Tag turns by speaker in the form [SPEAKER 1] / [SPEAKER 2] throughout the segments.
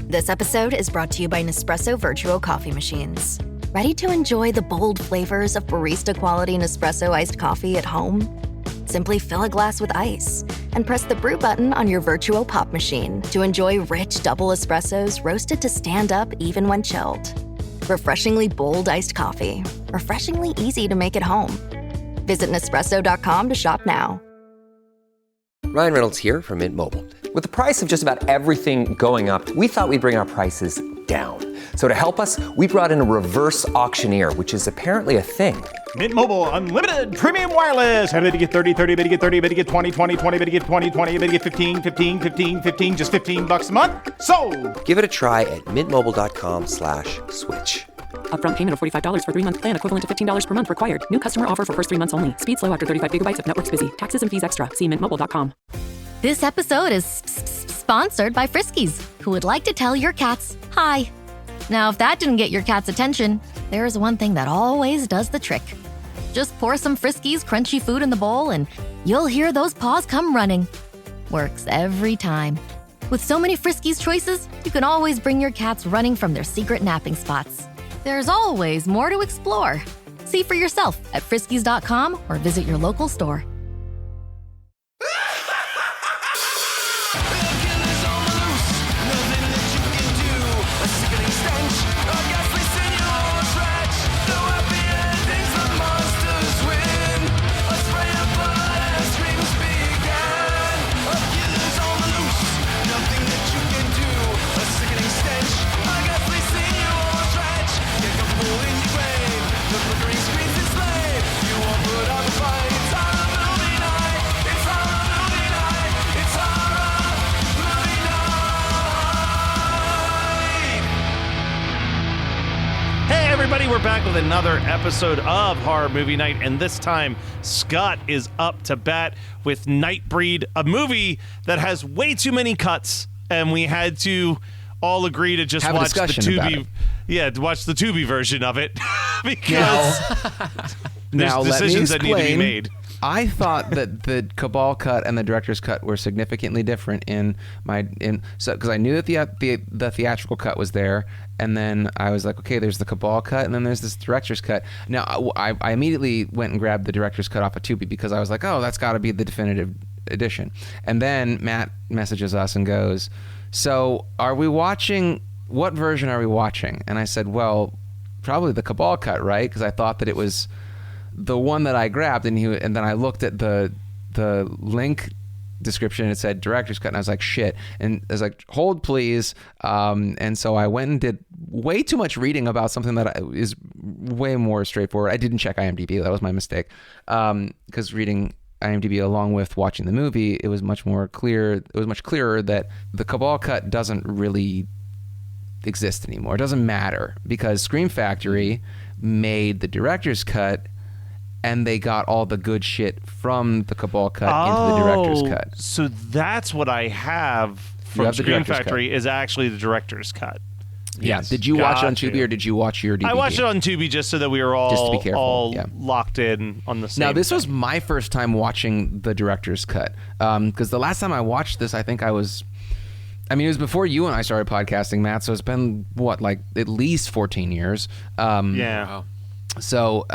[SPEAKER 1] This episode is brought to you by Nespresso Virtuo Coffee Machines. Ready to enjoy the bold flavors of barista-quality Nespresso iced coffee at home? Simply fill a glass with ice and press the brew button on your Virtuo Pop machine to enjoy rich double espressos roasted to stand up even when chilled. Refreshingly bold iced coffee. Refreshingly easy to make at home. Visit Nespresso.com to shop now.
[SPEAKER 2] Ryan Reynolds here from Mint Mobile. With the price of just about everything going up, we thought we'd bring our prices down. So to help us, we brought in a reverse auctioneer, which is apparently a thing.
[SPEAKER 3] Mint Mobile Unlimited Premium Wireless. How to get 30, 30, bit to get 30, bit to get 20, 20, 20, bit to get 20, 20, bit to get 15, 15, 15, 15, just $15 a month? Sold!
[SPEAKER 2] Give it a try at mintmobile.com/switch.
[SPEAKER 4] Upfront payment of $45 for 3-month plan, equivalent to $15 per month required. New customer offer for first 3 months only. Speed slow after 35 gigabytes if network's busy. Taxes and fees extra. See mintmobile.com.
[SPEAKER 5] This episode is sponsored by Friskies, who would like to tell your cats hi. Now, if that didn't get your cat's attention, there is one thing that always does the trick. Just pour some Friskies crunchy food in the bowl and you'll hear those paws come running. Works every time. With so many Friskies choices, you can always bring your cats running from their secret napping spots. There's always more to explore. See for yourself at friskies.com or visit your local store.
[SPEAKER 3] Everybody, we're back with another episode of Horror Movie Night, and this time Scott is up to bat with Nightbreed, a movie that has way too many cuts, and we had to all agree to just
[SPEAKER 6] have
[SPEAKER 3] watch the Tubi, to watch the Tubi version of it because there's decisions that need to be made.
[SPEAKER 6] I thought that the Cabal cut and the director's cut were significantly different because I knew that the theatrical cut was there, and then I was like, okay, there's the Cabal cut, and then there's this director's cut. Now I immediately went and grabbed the director's cut off of Tubi because I was like, oh, that's got to be the definitive edition. And then Matt messages us and goes, so what version are we watching? And I said, well, probably the Cabal cut, right? Because I thought that it was the one that I grabbed, and then I looked at the link description and it said director's cut, and I was like, shit. And I was like, hold please. And so I went and did way too much reading about something that is way more straightforward. I didn't check IMDb. That was my mistake. Because reading IMDb along with watching the movie, it was much clearer that the Cabal cut doesn't really exist anymore. It doesn't matter because Scream Factory made the director's cut, and they got all the good shit from the Cabal cut into the director's cut.
[SPEAKER 3] So that's what I have from Scream Factory is actually the director's cut.
[SPEAKER 6] Yeah.
[SPEAKER 3] Yes.
[SPEAKER 6] Did you watch it on Tubi or did you watch your DVD?
[SPEAKER 3] I watched it on Tubi just so that we were all locked in on the same.
[SPEAKER 6] Now, this was my first time watching the director's cut because the last time I watched this, I think it was before you and I started podcasting, Matt, so it's been, at least 14 years.
[SPEAKER 3] Yeah.
[SPEAKER 6] So,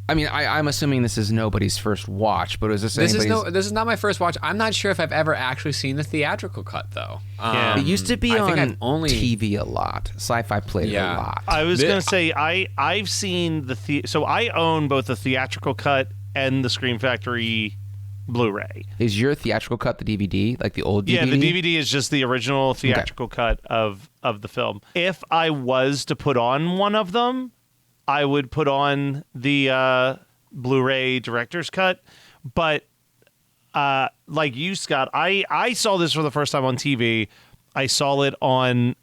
[SPEAKER 6] I'm assuming this is nobody's first watch, but is this anybody's?
[SPEAKER 7] This is not my first watch. I'm not sure if I've ever actually seen the theatrical cut, though.
[SPEAKER 6] It used to be on TV a lot. Sci-Fi played it a lot.
[SPEAKER 3] I was going to say, I've seen so I own both the theatrical cut and the Scream Factory Blu-ray.
[SPEAKER 6] Is your theatrical cut the DVD, like the old DVD?
[SPEAKER 3] Yeah, the DVD is just the original theatrical cut of the film. If I was to put on one of them, I would put on the Blu-ray director's cut. But like you, Scott, I saw this for the first time on TV. I saw it on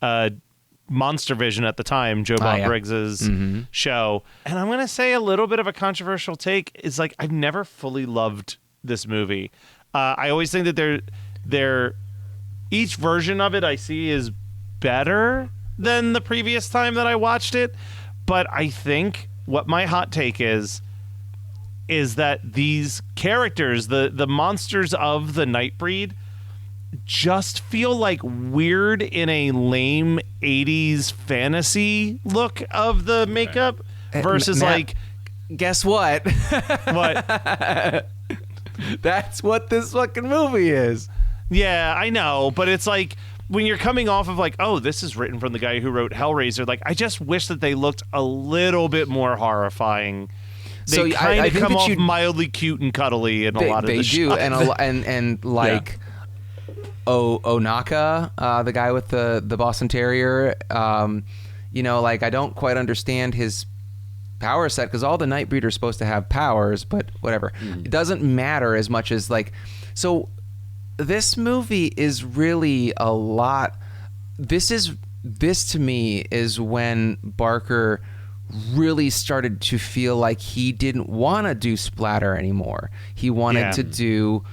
[SPEAKER 3] Monster Vision at the time, Joe Bob Briggs's show. And I'm going to say a little bit of a controversial take is I've never fully loved this movie. I always think that each version of it I see is better than the previous time that I watched it. But I think what my hot take is that these characters, the monsters of the Nightbreed, just feel like weird in a lame 80s fantasy look of the makeup versus
[SPEAKER 6] Matt,
[SPEAKER 3] like
[SPEAKER 6] guess what?
[SPEAKER 3] what?
[SPEAKER 6] That's what this fucking movie is.
[SPEAKER 3] Yeah, I know, but it's like when you're coming off of like, oh, this is written from the guy who wrote Hellraiser, like I just wish that they looked a little bit more horrifing. They kind of come off mildly cute and cuddly in a lot of the shots.
[SPEAKER 6] They do, and like Onaka, the guy with the Boston Terrier, like I don't quite understand his power set because all the Nightbreed are supposed to have powers, but whatever. It doesn't matter as much as like, so this movie is really a lot. This to me is when Barker really started to feel like he didn't want to do splatter anymore. He wanted to do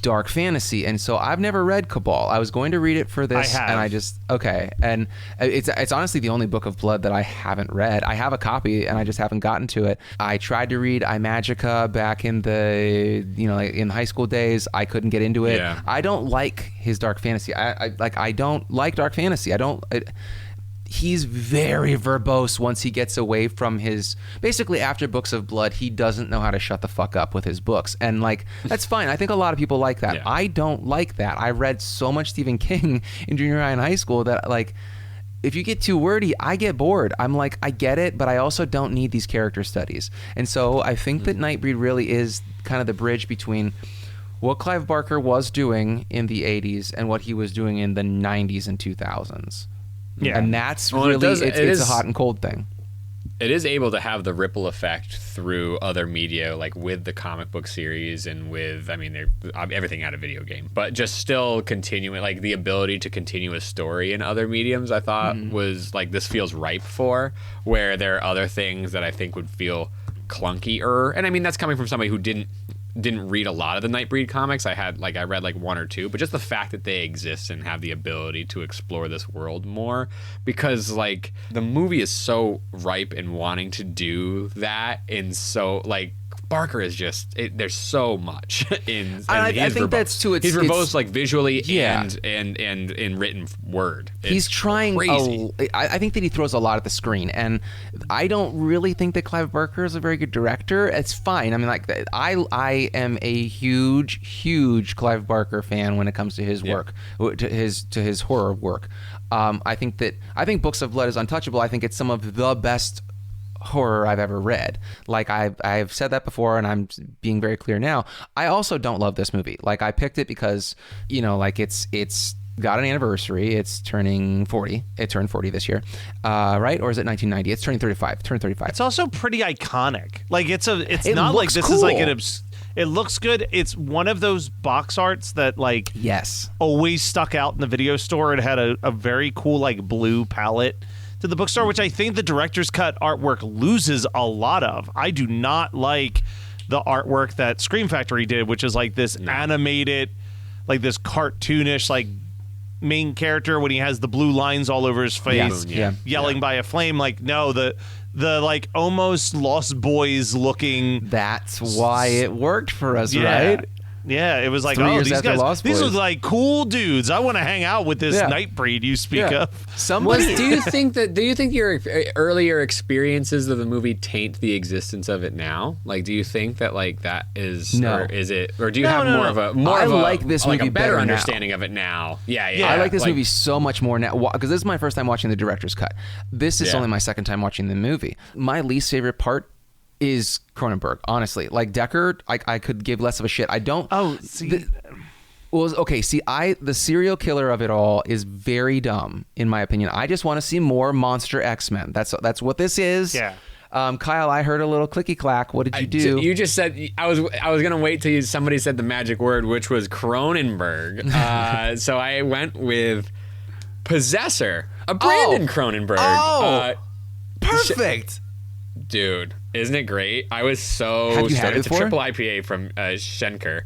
[SPEAKER 6] dark fantasy, and so I've never read Cabal. I was going to read it for this, and I just and it's honestly the only book of blood that I haven't read. I have a copy, and I just haven't gotten to it. I tried to read I Magica back in the in high school days. I couldn't get into it.
[SPEAKER 7] Yeah.
[SPEAKER 6] I don't like his dark fantasy. I don't like dark fantasy. He's very verbose once he gets away from his... Basically, after Books of Blood, he doesn't know how to shut the fuck up with his books. And, like, that's fine. I think a lot of people like that. Yeah. I don't like that. I read so much Stephen King in junior high and high school that, like, if you get too wordy, I get bored. I'm like, I get it, but I also don't need these character studies. And so I think that Nightbreed really is kind of the bridge between what Clive Barker was doing in the 80s and what he was doing in the 90s and 2000s. Yeah, and that's really it's a hot and cold thing.
[SPEAKER 7] It is able to have the ripple effect through other media, like with the comic book series and with, everything out of video game, but just still continuing, like the ability to continue a story in other mediums. I thought was like this feels ripe for, where there are other things that I think would feel clunkier, and that's coming from somebody who didn't read a lot of the Nightbreed comics. I read like one or two, but just the fact that they exist and have the ability to explore this world more, because like the movie is so ripe in wanting to do that, and so like Barker is just there's so much in.
[SPEAKER 6] I think that's too.
[SPEAKER 7] He's verbose like visually and in written word.
[SPEAKER 6] He's trying. I think that he throws a lot at the screen, and I don't really think that Clive Barker is a very good director. It's fine. I am a huge Clive Barker fan when it comes to his work, to his horror work. I think Books of Blood is untouchable. I think it's some of the best horror I've ever read. Like I've said that before, and I'm being very clear now. I also don't love this movie. Like I picked it because like it's got an anniversary. It's turning 40. It turned 40 this year, right? Or is it 1990? It's turning 35. Turned 35.
[SPEAKER 3] It's also pretty iconic. Like it's not like this
[SPEAKER 6] cool.
[SPEAKER 3] is like it looks good. It's one of those box arts that like always stuck out in the video store. It had a very cool like blue palette to the bookstore, which I think the director's cut artwork loses a lot of. I do not like the artwork that Scream Factory did, which is like this animated, like this cartoonish, like main character when he has the blue lines all over his face, yelling by a flame. Like, no, the like almost Lost Boys looking.
[SPEAKER 6] That's why it worked for us, right?
[SPEAKER 3] Yeah, it was like,
[SPEAKER 6] 3 years
[SPEAKER 3] these
[SPEAKER 6] after
[SPEAKER 3] guys,
[SPEAKER 6] Lost
[SPEAKER 3] these
[SPEAKER 6] Boys.
[SPEAKER 3] are like cool dudes. I want to hang out with this Nightbreed you speak of.
[SPEAKER 7] Do you think your earlier experiences of the movie taint the existence of it now? Like, do you think that like that is, or is it, or do you have more of a
[SPEAKER 6] like this movie
[SPEAKER 7] like a better
[SPEAKER 6] better
[SPEAKER 7] understanding of it now? Yeah.
[SPEAKER 6] I like this movie so much more now because this is my first time watching the director's cut. This is only my second time watching the movie. My least favorite part is Cronenberg, honestly. Like Decker, I could give less of a shit. I don't. The serial killer of it all is very dumb, in my opinion. I just want to see more monster X-Men. That's what this is. Yeah. Kyle, I heard a little clicky clack. What did you do?
[SPEAKER 7] You just said I was gonna wait till somebody said the magic word, which was Cronenberg. So I went with Possessor, a Brandon Cronenberg.
[SPEAKER 6] Perfect.
[SPEAKER 7] Dude, isn't it great? I was so
[SPEAKER 6] Have you had it
[SPEAKER 7] It's
[SPEAKER 6] before?
[SPEAKER 7] a triple IPA from Schenker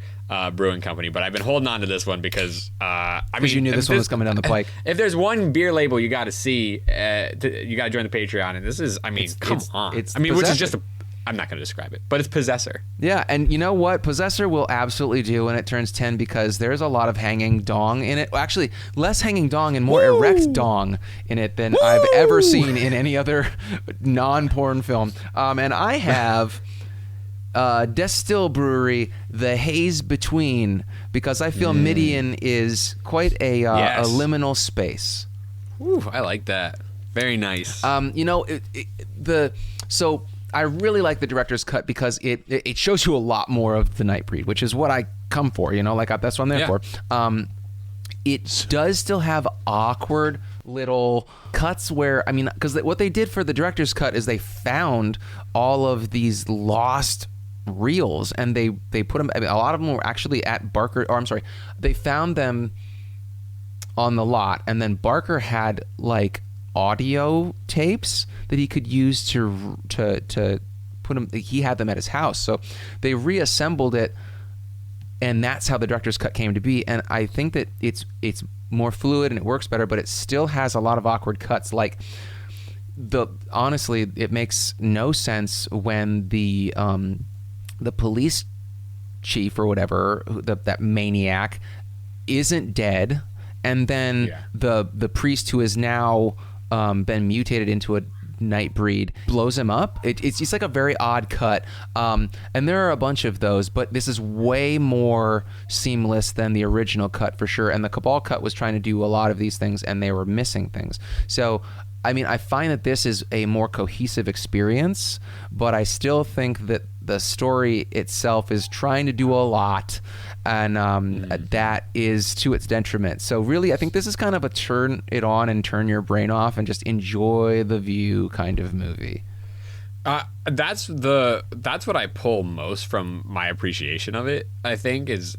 [SPEAKER 7] Brewing Company, but I've been holding on to this one because
[SPEAKER 6] you knew this one was coming down the pike.
[SPEAKER 7] If there's one beer label you got to see, you got to join the Patreon, and this is, come on.
[SPEAKER 6] It's
[SPEAKER 7] which is just I'm not going to describe it, but it's Possessor.
[SPEAKER 6] Yeah, and you know what? Possessor will absolutely do when it turns 10 because there's a lot of hanging dong in it. Well, actually, less hanging dong and more erect dong in it than I've ever seen in any other non-porn film. And I have Distill Brewery, The Haze Between, because I feel Midian is quite a liminal space.
[SPEAKER 7] Ooh, I like that. Very nice.
[SPEAKER 6] So I really like the director's cut because it shows you a lot more of the Nightbreed, which is what I come for. That's what I'm there for. It does still have awkward little cuts where, because what they did for the director's cut is they found all of these lost reels and they put them. A lot of them were actually at Barker. Or I'm sorry, they found them on the lot, and then Barker had like audio tapes that he could use to put them. He had them at his house, so they reassembled it, and that's how the director's cut came to be. And I think that it's more fluid and it works better, but it still has a lot of awkward cuts. Like honestly, it makes no sense when the police chief or whatever, that maniac, isn't dead, and then the priest who is now been mutated into a Nightbreed blows him up. It's like a very odd cut, and there are a bunch of those, but this is way more seamless than the original cut for sure. And the Cabal cut was trying to do a lot of these things, and they were missing things. So I find that this is a more cohesive experience, but I still think that the story itself is trying to do a lot, and that is to its detriment. So really, I think this is kind of a turn it on and turn your brain off and just enjoy the view kind of movie.
[SPEAKER 7] That's what I pull most from my appreciation of it. I think is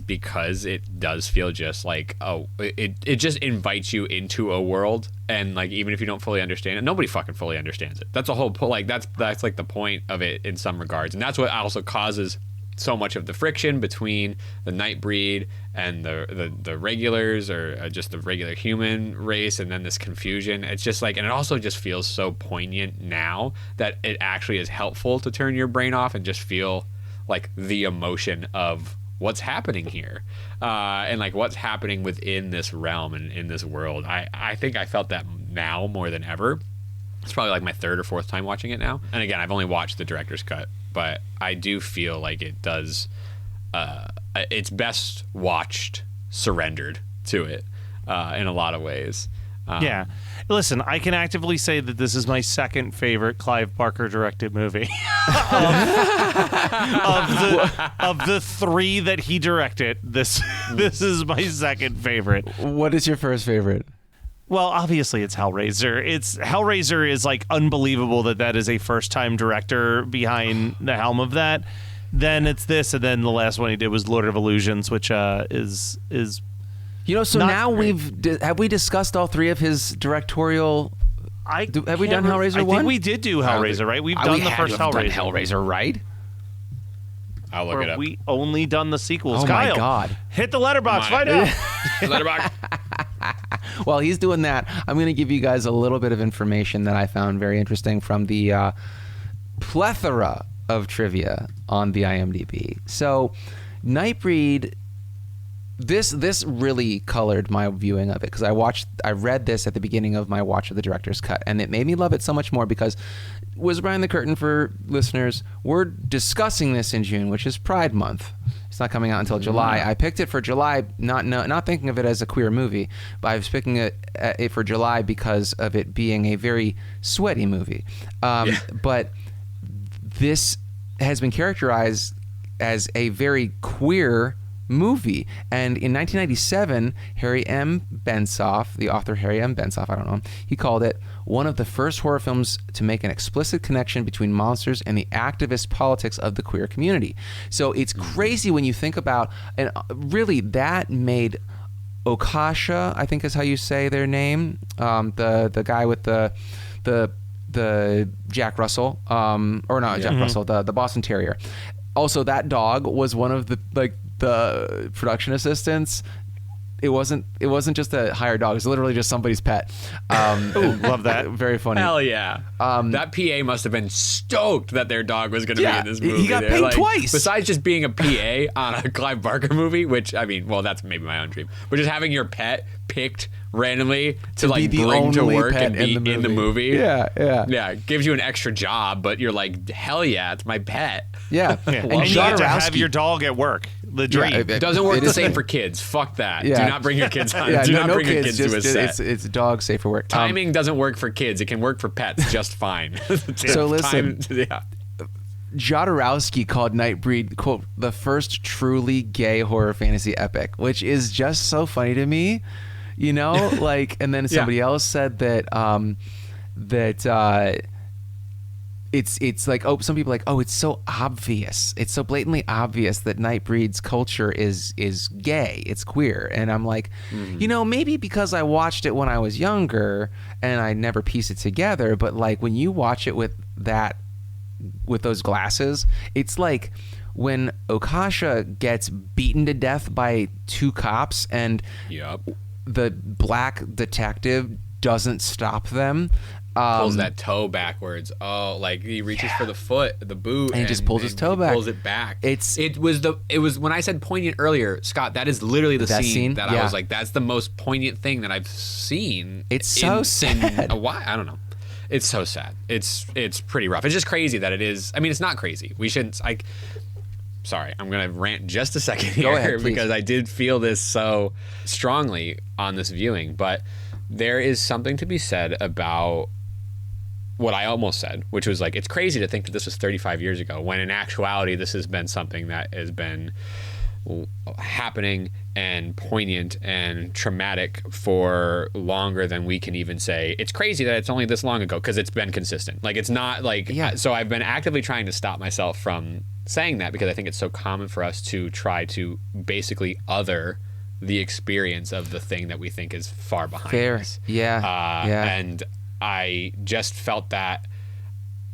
[SPEAKER 7] because it does feel just like it just invites you into a world, and like even if you don't fully understand it, nobody fucking fully understands it. That's a whole that's like the point of it in some regards, and that's what also causes so much of the friction between the Nightbreed and the regulars, or just the regular human race, and then this confusion. It's just like, and it also just feels so poignant now that it actually is helpful to turn your brain off and just feel like the emotion of what's happening here, and like what's happening within this realm and in this world. I think I felt that now more than ever. It's probably like my third or fourth time watching it now. And again, I've only watched the director's cut, but I do feel like it does, it's best watched surrendered to it in a lot of ways.
[SPEAKER 3] Yeah. Listen, I can actively say that this is my second favorite Clive Barker directed movie. of the three that he directed, this is my second favorite.
[SPEAKER 6] What is your first favorite?
[SPEAKER 3] Well, obviously it's Hellraiser. Hellraiser is like unbelievable that is a first-time director behind the helm of that. Then it's this, and then the last one he did was Lord of Illusions, which is
[SPEAKER 6] so now have we discussed all three of his directorial? Have we done Hellraiser 1?
[SPEAKER 3] I think we did do Hellraiser, right? We've done the first Hellraiser.
[SPEAKER 6] Hellraiser, right?
[SPEAKER 7] I'll look it up.
[SPEAKER 3] We only done the sequels.
[SPEAKER 6] Oh
[SPEAKER 3] Kyle,
[SPEAKER 6] my God!
[SPEAKER 3] Hit the letterbox. Find out.
[SPEAKER 7] Letterbox.
[SPEAKER 6] While he's doing that, I'm going to give you guys a little bit of information that I found very interesting from the plethora of trivia on the IMDb. So, Nightbreed, this really colored my viewing of it, because I read this at the beginning of my watch of the director's cut, and it made me love it so much more because, was behind the curtain for listeners, we're discussing this in June, which is Pride Month. It's not coming out until July. I picked it for July, not thinking of it as a queer movie, but I was picking it for July because of it being a very sweaty movie. But this has been characterized as a very queer movie. And in 1997, Harry M. Bensoff, the author Harry M. Bensoff, I don't know, he called it one of the first horror films to make an explicit connection between monsters and the activist politics of the queer community. So it's crazy when you think about, and really that made Okasha, I think is how you say their name, the guy with the Jack Russell, or not Jack Russell, the Boston Terrier. Also, that dog was one of the production assistants just a hired dog. It was literally just somebody's pet.
[SPEAKER 3] Ooh, love that.
[SPEAKER 6] Very funny.
[SPEAKER 7] Hell yeah. That PA must have been stoked that their dog was going to be in this movie.
[SPEAKER 6] He got paid twice.
[SPEAKER 7] Besides just being a PA on a Clive Barker movie, which, I mean, well, that's maybe my own dream, but just having your pet picked randomly to like bring to work and be in the movie.
[SPEAKER 6] Yeah.
[SPEAKER 7] Yeah, it gives you an extra job, but you're like, hell yeah, it's my pet.
[SPEAKER 6] Yeah.
[SPEAKER 3] And you get to have your dog at work. The dream.
[SPEAKER 7] It doesn't work the same for kids. Fuck that.
[SPEAKER 6] Yeah.
[SPEAKER 7] Do not bring your kids on.
[SPEAKER 6] Yeah,
[SPEAKER 7] Do not
[SPEAKER 6] no
[SPEAKER 7] bring your
[SPEAKER 6] kids,
[SPEAKER 7] kids to a set.
[SPEAKER 6] It's dog safe for work.
[SPEAKER 7] Timing doesn't work for kids. It can work for pets just fine.
[SPEAKER 6] So listen.
[SPEAKER 7] Yeah.
[SPEAKER 6] Jodorowsky called Nightbreed, quote, the first truly gay horror fantasy epic, which is just so funny to me, you know, like, and then somebody else said that, it's like, oh, some people are like, oh, it's so obvious. It's so blatantly obvious that Nightbreed's culture is gay. It's queer. And I'm like, you know, maybe because I watched it when I was younger and I never pieced it together, but like when you watch it with those glasses, it's like when Okasha gets beaten to death by two cops and the black detective doesn't stop them.
[SPEAKER 7] Pulls that toe backwards. Oh, like he reaches for the foot, the boot,
[SPEAKER 6] and he just pulls his toe back.
[SPEAKER 7] Pulls it back. It was when I said poignant earlier, Scott. That is literally the scene that I was like, that's the most poignant thing that I've seen.
[SPEAKER 6] It's so sad.
[SPEAKER 7] Why? I don't know. It's so sad. It's pretty rough. It's just crazy that it is. I mean, it's not crazy. We shouldn't. Sorry, I'm gonna rant just a second here.
[SPEAKER 6] Go ahead,
[SPEAKER 7] because I did feel this so strongly on this viewing, but there is something to be said about what I almost said, which was like, it's crazy to think that this was 35 years ago, when in actuality this has been something that has been happening and poignant and traumatic for longer than we can even say. It's crazy that it's only this long ago because it's been consistent. Like, it's not like, so I've been actively trying to stop myself from saying that because I think it's so common for us to try to basically other the experience of the thing that we think is far behind us. And I just felt that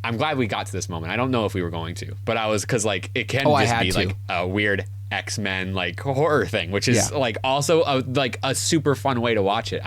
[SPEAKER 7] I'm glad we got to this moment. I don't know if we were going to, but I was, because like it can just be like a weird X-Men like horror thing, which is like also a super fun way to watch it.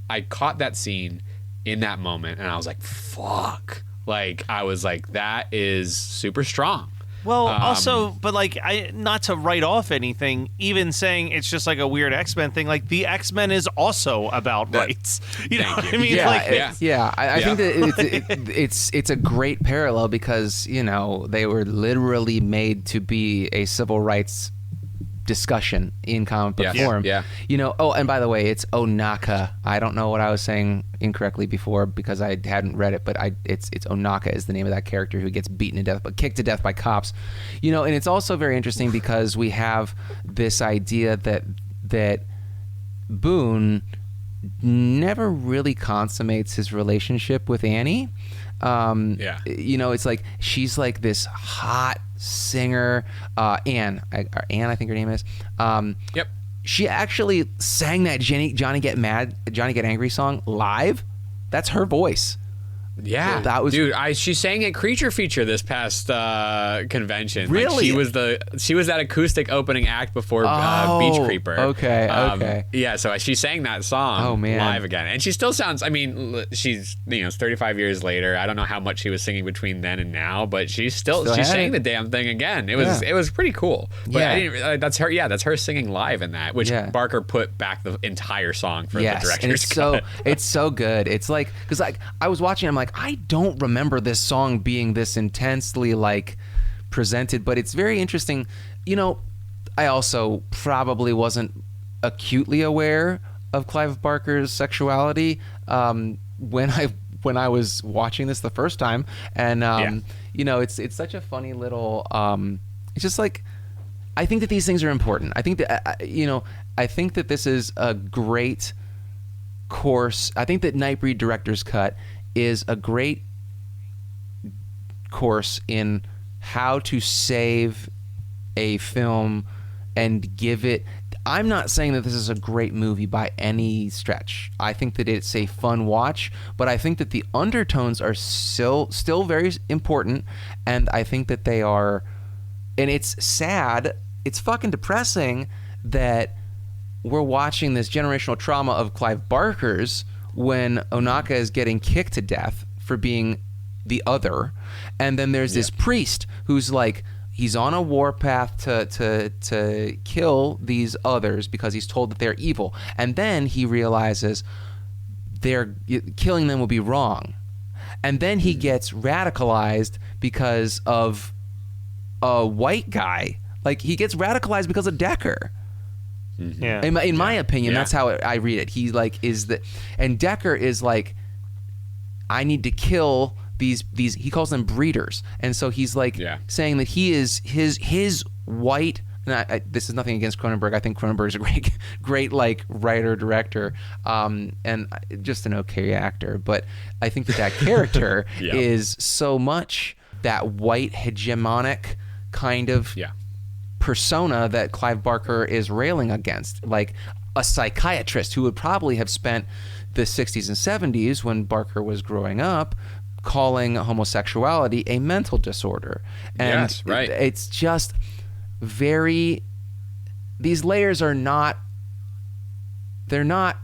[SPEAKER 7] I caught that scene in that moment and I was like, fuck. Like I was like, that is super strong.
[SPEAKER 3] Well, also, but like, not to write off anything, even saying it's just like a weird X-Men thing, like the X-Men is also about rights. You know what I mean?
[SPEAKER 6] I think that it's a great parallel because, you know, they were literally made to be a civil rights discussion in comic book form. You know, oh, and by the way, it's Onaka. I don't know what I was saying incorrectly before because I hadn't read it, but it's Onaka is the name of that character who gets beaten to death, but kicked to death by cops. You know, and it's also very interesting because we have this idea that Boone never really consummates his relationship with Annie. You know, it's like she's like this hot singer, Anne, I think her name is. She actually sang that Johnny Get Angry song live. That's her voice.
[SPEAKER 7] Yeah,
[SPEAKER 6] that was,
[SPEAKER 7] dude. She sang at Creature Feature this past convention.
[SPEAKER 6] Really?
[SPEAKER 7] Like, she was that acoustic opening act before Beach Creeper.
[SPEAKER 6] Okay.
[SPEAKER 7] Yeah, so she sang that song live again, and she still sounds. I mean, she's it's 35 years later. I don't know how much she was singing between then and now, but she sang the damn thing again. It was pretty cool. But I didn't. That's her. Yeah, that's her singing live in that, which Barker put back the entire song for the director's cut.
[SPEAKER 6] It's so good. It's like, because like I was watching, I'm like, I don't remember this song being this intensely like presented, but it's very interesting. You know, I also probably wasn't acutely aware of Clive Barker's sexuality when I was watching this the first time, and you know, it's such a funny little. It's just like, I think that these things are important. I think that I think that this is a great course. I think that Nightbreed Director's Cut is a great course in how to save a film and give it. I'm not saying that this is a great movie by any stretch. I think that it's a fun watch, but I think that the undertones are still very important, and I think that they are, and it's sad, it's fucking depressing that we're watching this generational trauma of Clive Barker's when Onaka is getting kicked to death for being the other, and then there's this priest who's like, he's on a war path to kill these others because he's told that they're evil, and then he realizes killing them will be wrong, and then he gets radicalized because of a white guy. Like, he gets radicalized because of Decker.
[SPEAKER 3] Yeah.
[SPEAKER 6] In my opinion, that's how I read it. He like and Decker is like, I need to kill these. He calls them breeders, and so he's like saying that he is his white. And this is nothing against Cronenberg. I think Cronenberg's a great like writer director, and just an okay actor. But I think that character is so much that white hegemonic kind of persona that Clive Barker is railing against, like a psychiatrist who would probably have spent the 60s and 70s when Barker was growing up calling homosexuality a mental disorder. And it's just very, these layers are not, they're not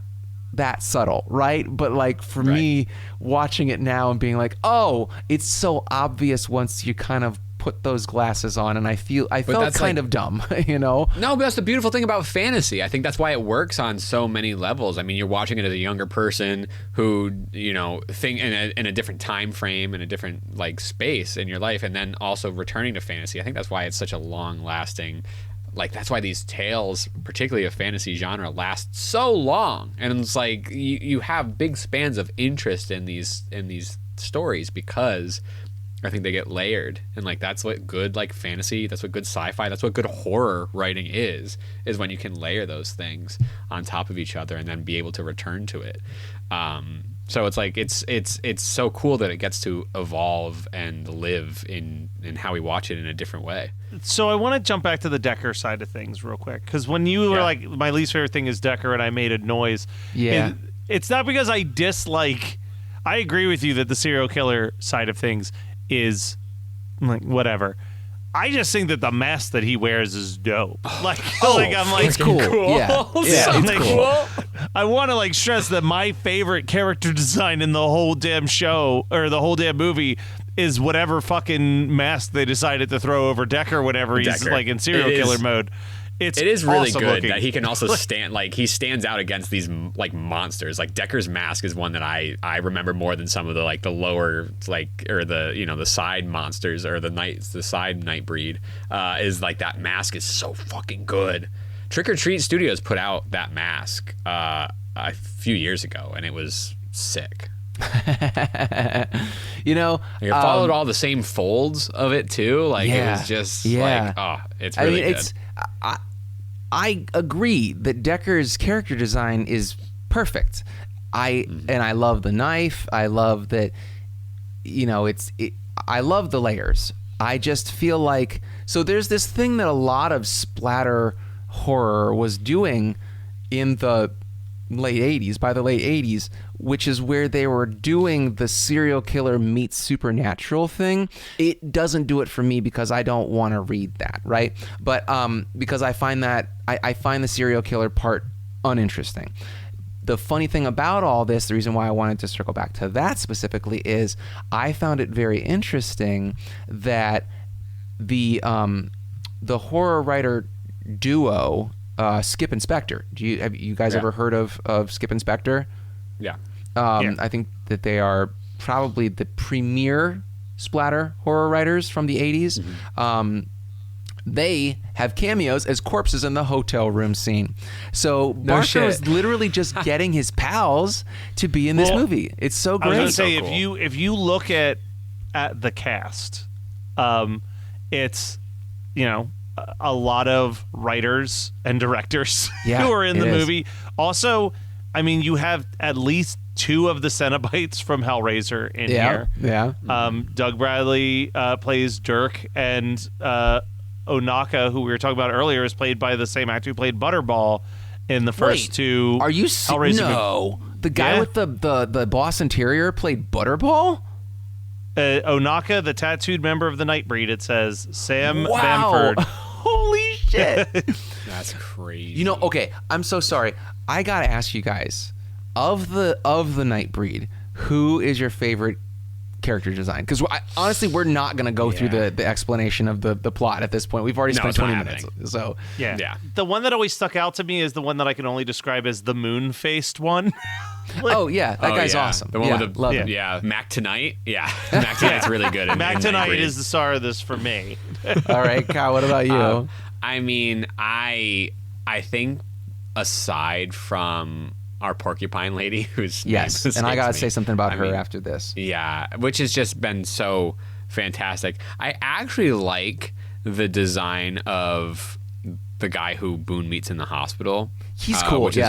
[SPEAKER 6] that subtle, right? But like for me, watching it now and being like, oh, it's so obvious once you kind of put those glasses on, and I felt kind of dumb, you know?
[SPEAKER 7] No, but that's the beautiful thing about fantasy. I think that's why it works on so many levels. I mean, you're watching it as a younger person who, you know, think in a different time frame, in a different like space in your life, and then also returning to fantasy. I think that's why it's such a long-lasting, like, that's why these tales, particularly of fantasy genre, last so long. And it's like you have big spans of interest in these stories because I think they get layered, and like that's what good like fantasy, that's what good sci-fi, that's what good horror writing is when you can layer those things on top of each other and then be able to return to it. So it's like it's so cool that it gets to evolve and live in how we watch it in a different way.
[SPEAKER 3] So I want to jump back to the Decker side of things real quick, because when you were like, my least favorite thing is Decker, and I made a noise.
[SPEAKER 6] Yeah,
[SPEAKER 3] it's not because I dislike. I agree with you that the serial killer side of things is like whatever. I just think that the mask that he wears is dope. Like, I'm like,
[SPEAKER 6] it's cool. Yeah, it's cool.
[SPEAKER 3] I want to like stress that my favorite character design in the whole damn show or the whole damn movie is whatever fucking mask they decided to throw over Decker whenever he's like in serial killer mode. It is really
[SPEAKER 7] awesome
[SPEAKER 3] good
[SPEAKER 7] looking. That he can also he stands out against these like monsters. Like Decker's mask is one that I remember more than some of the like the lower like or the, you know, the side monsters or the side Nightbreed. Is like that mask is so fucking good. Trick or Treat Studios put out that mask a few years ago, and it was sick.
[SPEAKER 6] You know,
[SPEAKER 7] it followed all the same folds of it too. Like it was just like, oh, it's really good.
[SPEAKER 6] I agree that Decker's character design is perfect. And I love the knife. I love that, you know, I love the layers. I just feel like, so there's this thing that a lot of splatter horror was doing in the late 80s, by the late 80s, which is where they were doing the serial killer meets supernatural thing. It doesn't do it for me because I don't want to read that, right? But because I find that I find the serial killer part uninteresting. The funny thing about all this, the reason why I wanted to circle back to that specifically, is I found it very interesting that the horror writer duo, Skip and Spectre. Have you guys ever heard of Skip and Spectre?
[SPEAKER 7] Yeah.
[SPEAKER 6] I think that they are probably the premier splatter horror writers from the 80s. Mm-hmm. They have cameos as corpses in the hotel room scene. So Barker is literally just getting his pals to be in this movie. It's so great.
[SPEAKER 3] I was going to say, if you look at the cast, it's, you know, a lot of writers and directors who are in the movie. Also, I mean, you have at least 2 of the Cenobites from Hellraiser in here.
[SPEAKER 6] Yeah.
[SPEAKER 3] Doug Bradley plays Dirk, and Onaka, who we were talking about earlier, is played by the same actor who played Butterball in the first 2
[SPEAKER 6] Are you
[SPEAKER 3] Hellraiser
[SPEAKER 6] No. The guy with the Boston Terrier played Butterball?
[SPEAKER 3] Onaka, the tattooed member of the Nightbreed, it says. Sam Bamford.
[SPEAKER 6] Holy shit.
[SPEAKER 7] That's crazy.
[SPEAKER 6] You know, okay, I'm so sorry. I gotta ask you guys, of the Nightbreed, who is your favorite character design? Because honestly, we're not gonna go through the explanation of the plot at this point. We've already spent 20 minutes. So
[SPEAKER 3] yeah. The one that always stuck out to me is the one that I can only describe as the moon-faced one.
[SPEAKER 6] that guy's awesome.
[SPEAKER 7] The one with the
[SPEAKER 6] love him.
[SPEAKER 7] Yeah, Mac Tonight. Yeah, Mac Tonight's really good.
[SPEAKER 3] Mac Tonight is the star of this for me.
[SPEAKER 6] All right, Kyle, what about you?
[SPEAKER 7] I mean, I think aside from our porcupine lady, who's
[SPEAKER 6] yes, and I gotta say something about her after this.
[SPEAKER 7] Yeah, which has just been so fantastic. I actually like the design of the guy who Boone meets in the hospital.
[SPEAKER 6] He's cool.
[SPEAKER 7] Which is